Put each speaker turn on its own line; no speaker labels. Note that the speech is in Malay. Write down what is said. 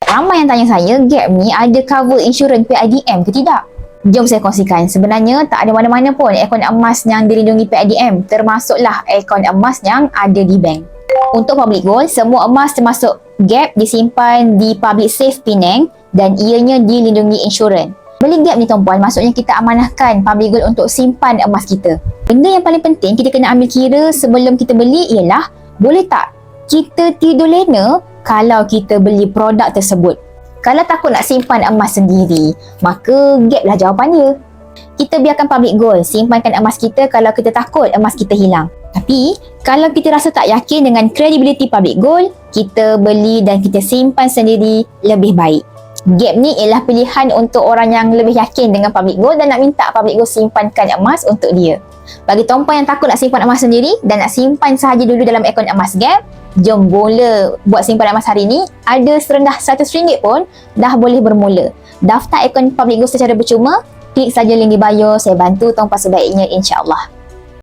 Ramai yang tanya saya, Gap ni ada cover insurans PIDM ke tidak? Jom saya kongsikan. Sebenarnya tak ada mana-mana pun akaun emas yang dilindungi PIDM, termasuklah akaun emas yang ada di bank. Untuk public gold, semua emas termasuk Gap disimpan di public safe Penang dan ianya dilindungi insurans. Beli Gap ni tuan-puan, maksudnya kita amanahkan public gold untuk simpan emas kita. Benda yang paling penting kita kena ambil kira sebelum kita beli ialah, boleh tak kita tidur lena kalau kita beli produk tersebut? Kalau takut nak simpan emas sendiri, maka Gap lah jawapannya. Kita biarkan public gold simpankan emas kita kalau kita takut emas kita hilang. Tapi, kalau kita rasa tak yakin dengan credibility public gold, kita beli dan kita simpan sendiri lebih baik. Gap ni ialah pilihan untuk orang yang lebih yakin dengan public gold dan nak minta public gold simpankan emas untuk dia. Bagi tuan-puan yang takut nak simpan emas sendiri dan nak simpan sahaja dulu dalam akaun emas Gap, jom mula buat simpanan emas hari ni. Ada serendah RM100 pun dah boleh bermula. Daftar akaun public gold secara percuma, klik saja link di bio, saya bantu tuan-puan sebaiknya, insya-Allah.